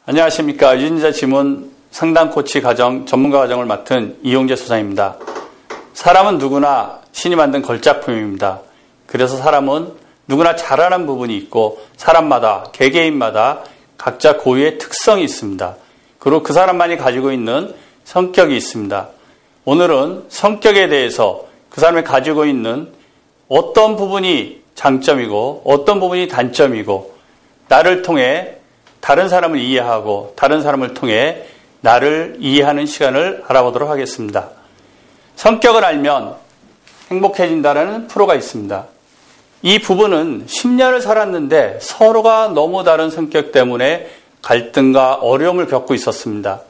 안녕하십니까. 유진자 지문 상담 코치 과정 전문가 과정을 맡은 이용재 소장입니다. 사람은 누구나 신이 만든 걸작품입니다. 그래서 사람은 누구나 잘하는 부분이 있고 사람마다 개개인마다 각자 고유의 특성이 있습니다. 그리고 그 사람만이 가지고 있는 성격이 있습니다. 오늘은 성격에 대해서 그 사람이 가지고 있는 어떤 부분이 장점이고 어떤 부분이 단점이고 나를 통해 다른 사람을 이해하고 다른 사람을 통해 나를 이해하는 시간을 알아보도록 하겠습니다. 성격을 알면 행복해진다는 프로가 있습니다. 이 부부는 10년을 살았는데 서로가 너무 다른 성격 때문에 갈등과 어려움을 겪고 있었습니다.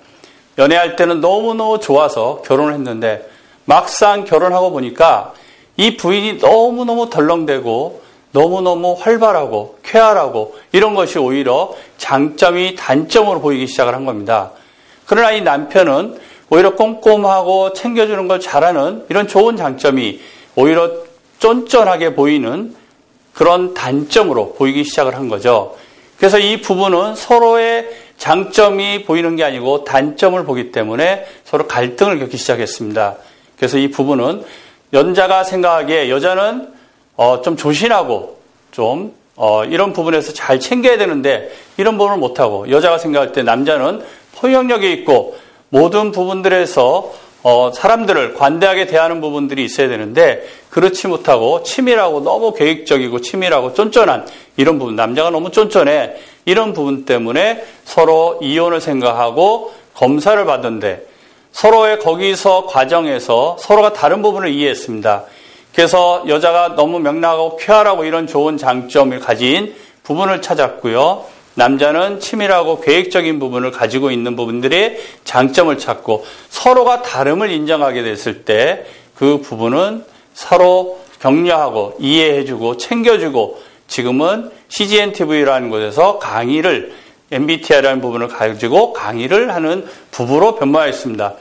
연애할 때는 너무너무 좋아서 결혼을 했는데 막상 결혼하고 보니까 이 부인이 너무너무 덜렁대고 너무너무 활발하고 쾌활하고 이런 것이 오히려 장점이 단점으로 보이기 시작을 한 겁니다. 그러나 이 남편은 오히려 꼼꼼하고 챙겨주는 걸 잘하는 이런 좋은 장점이 오히려 쫀쫀하게 보이는 그런 단점으로 보이기 시작을 한 거죠. 그래서 이 부부는 서로의 장점이 보이는 게 아니고 단점을 보기 때문에 서로 갈등을 겪기 시작했습니다. 그래서 이 부부는 연자가 생각하기에 여자는 좀 조신하고 좀 이런 부분에서 잘 챙겨야 되는데 이런 부분을 못하고 여자가 생각할 때 남자는 포용력이 있고 모든 부분들에서 사람들을 관대하게 대하는 부분들이 있어야 되는데 그렇지 못하고 치밀하고 너무 계획적이고 치밀하고 쫀쫀한 이런 부분, 남자가 너무 쫀쫀해 이런 부분 때문에 서로 이혼을 생각하고 검사를 받는데 서로의 거기서 과정에서 서로가 다른 부분을 이해했습니다. 그래서 여자가 너무 명랑하고 쾌활하고 이런 좋은 장점을 가진 부분을 찾았고요. 남자는 치밀하고 계획적인 부분을 가지고 있는 부분들의 장점을 찾고 서로가 다름을 인정하게 됐을 때 그 부분은 서로 격려하고 이해해주고 챙겨주고 지금은 CGNTV라는 곳에서 강의를 MBTI라는 부분을 가지고 강의를 하는 부부로 변모하였습니다.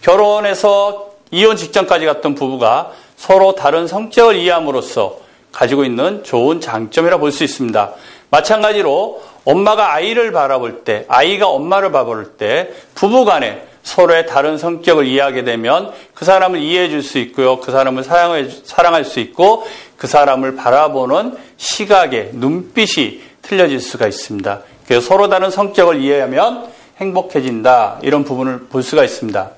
결혼해서 이혼 직전까지 갔던 부부가 서로 다른 성격을 이해함으로써 가지고 있는 좋은 장점이라 볼 수 있습니다. 마찬가지로 엄마가 아이를 바라볼 때, 아이가 엄마를 바라볼 때 부부 간에 서로의 다른 성격을 이해하게 되면 그 사람을 이해해 줄 수 있고요. 그 사람을 사랑할 수 있고 그 사람을 바라보는 시각의 눈빛이 틀려질 수가 있습니다. 그래서 서로 다른 성격을 이해하면 행복해진다. 이런 부분을 볼 수가 있습니다.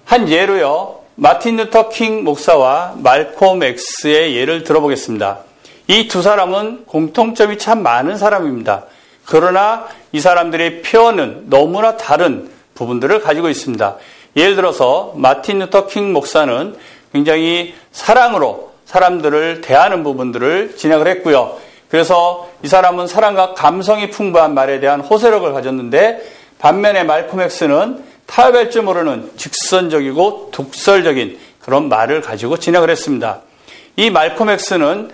한 예로요. 마틴 루터 킹 목사와 말콤 X의 예를 들어보겠습니다. 이 두 사람은 공통점이 참 많은 사람입니다. 그러나 이 사람들의 표현은 너무나 다른 부분들을 가지고 있습니다. 예를 들어서 마틴 루터 킹 목사는 굉장히 사랑으로 사람들을 대하는 부분들을 진행을 했고요. 그래서 이 사람은 사랑과 감성이 풍부한 말에 대한 호소력을 가졌는데 반면에 말콤 X는 타협할 줄 모르는 직선적이고 독설적인 그런 말을 가지고 진행을 했습니다. 이 말콤 X는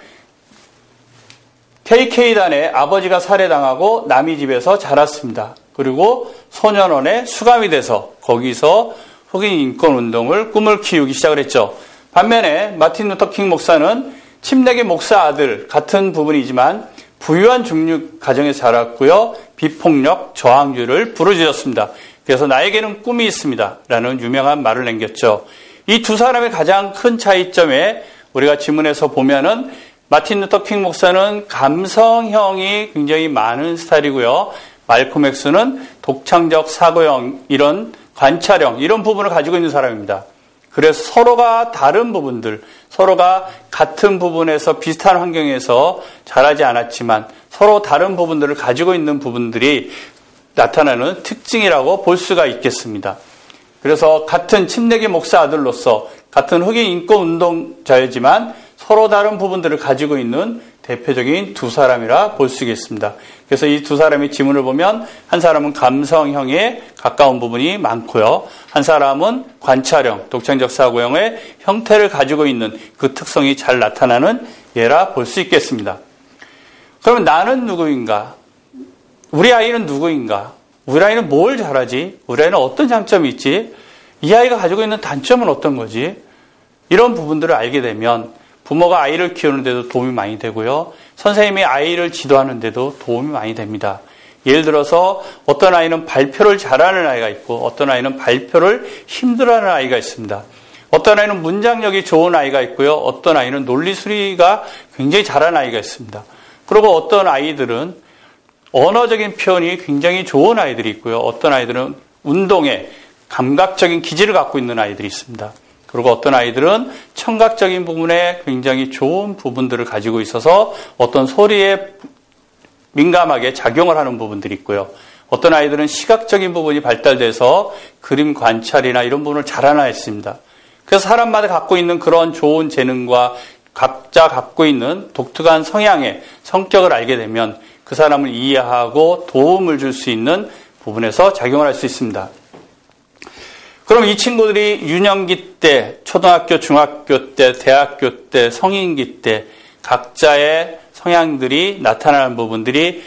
KK단의 아버지가 살해당하고 남이 집에서 자랐습니다. 그리고 소년원에 수감이 돼서 거기서 흑인 인권운동을 꿈을 키우기 시작을 했죠. 반면에 마틴 루터 킹 목사는 침례교 목사 아들 같은 부분이지만 부유한 중류 가정에서 자랐고요. 비폭력 저항주를 부르짖었습니다. 그래서 나에게는 꿈이 있습니다. 라는 유명한 말을 남겼죠. 이 두 사람의 가장 큰 차이점에 우리가 지문에서 보면은 마틴 루터 킹 목사는 감성형이 굉장히 많은 스타일이고요. 말콤 X는 독창적 사고형, 이런 관찰형, 이런 부분을 가지고 있는 사람입니다. 그래서 서로가 다른 부분들, 서로가 같은 부분에서 비슷한 환경에서 자라지 않았지만 서로 다른 부분들을 가지고 있는 부분들이 나타나는 특징이라고 볼 수가 있겠습니다. 그래서 같은 침례교 목사 아들로서 같은 흑인 인권운동자이지만 서로 다른 부분들을 가지고 있는 대표적인 두 사람이라 볼 수 있겠습니다. 그래서 이 두 사람의 지문을 보면 한 사람은 감성형에 가까운 부분이 많고요. 한 사람은 관찰형, 독창적 사고형의 형태를 가지고 있는 그 특성이 잘 나타나는 예라 볼 수 있겠습니다. 그러면 나는 누구인가? 우리 아이는 누구인가? 우리 아이는 뭘 잘하지? 우리 아이는 어떤 장점이 있지? 이 아이가 가지고 있는 단점은 어떤 거지? 이런 부분들을 알게 되면 부모가 아이를 키우는 데도 도움이 많이 되고요. 선생님이 아이를 지도하는 데도 도움이 많이 됩니다. 예를 들어서 어떤 아이는 발표를 잘하는 아이가 있고 어떤 아이는 발표를 힘들어하는 아이가 있습니다. 어떤 아이는 문장력이 좋은 아이가 있고요. 어떤 아이는 논리수리가 굉장히 잘하는 아이가 있습니다. 그리고 어떤 아이들은 언어적인 표현이 굉장히 좋은 아이들이 있고요. 어떤 아이들은 운동에 감각적인 기질을 갖고 있는 아이들이 있습니다. 그리고 어떤 아이들은 청각적인 부분에 굉장히 좋은 부분들을 가지고 있어서 어떤 소리에 민감하게 작용을 하는 부분들이 있고요. 어떤 아이들은 시각적인 부분이 발달돼서 그림 관찰이나 이런 부분을 잘하는 아이가 있습니다. 그래서 사람마다 갖고 있는 그런 좋은 재능과 각자 갖고 있는 독특한 성향의 성격을 알게 되면 그 사람을 이해하고 도움을 줄 수 있는 부분에서 작용을 할 수 있습니다. 그럼 이 친구들이 유년기 때, 초등학교, 중학교 때, 대학교 때, 성인기 때 각자의 성향들이 나타나는 부분들이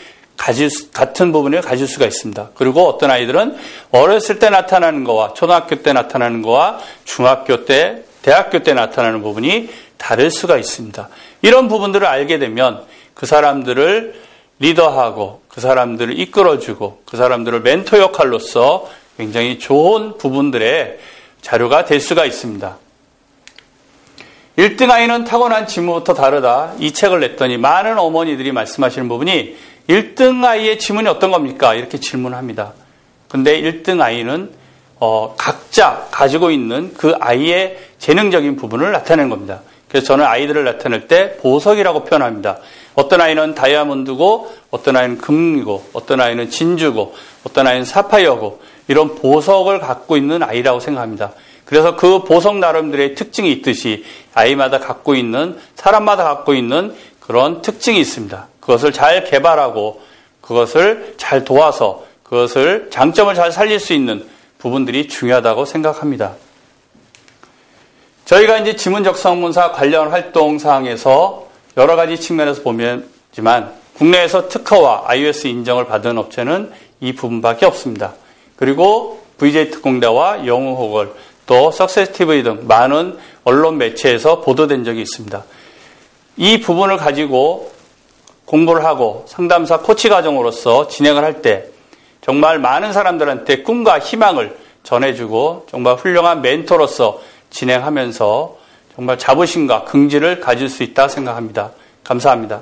같은 부분을 가질 수가 있습니다. 그리고 어떤 아이들은 어렸을 때 나타나는 거와 초등학교 때 나타나는 거와 중학교 때, 대학교 때 나타나는 부분이 다를 수가 있습니다. 이런 부분들을 알게 되면 그 사람들을 리더하고 그 사람들을 이끌어주고 그 사람들을 멘토 역할로서 굉장히 좋은 부분들의 자료가 될 수가 있습니다. 1등 아이는 타고난 지문부터 다르다. 이 책을 냈더니 많은 어머니들이 말씀하시는 부분이 1등 아이의 지문이 어떤 겁니까? 이렇게 질문합니다. 근데 1등 아이는 각자 가지고 있는 그 아이의 재능적인 부분을 나타내는 겁니다. 그래서 저는 아이들을 나타낼 때 보석이라고 표현합니다. 어떤 아이는 다이아몬드고 어떤 아이는 금이고 어떤 아이는 진주고 어떤 아이는 사파이어고 이런 보석을 갖고 있는 아이라고 생각합니다. 그래서 그 보석 나름대로의 특징이 있듯이 아이마다 갖고 있는 사람마다 갖고 있는 그런 특징이 있습니다. 그것을 잘 개발하고 그것을 잘 도와서 그것을 장점을 잘 살릴 수 있는 부분들이 중요하다고 생각합니다. 저희가 이제 지문 적성문사 관련 활동 사항에서 여러 가지 측면에서 보면지만 국내에서 특허와 iOS 인정을 받은 업체는 이 부분밖에 없습니다. 그리고 VJ 특공대와 영우호걸 또 석세스TV 등 많은 언론 매체에서 보도된 적이 있습니다. 이 부분을 가지고 공부를 하고 상담사 코치 과정으로서 진행을 할 때 정말 많은 사람들한테 꿈과 희망을 전해주고 정말 훌륭한 멘토로서 진행하면서 정말 자부심과 긍지를 가질 수 있다 생각합니다. 감사합니다.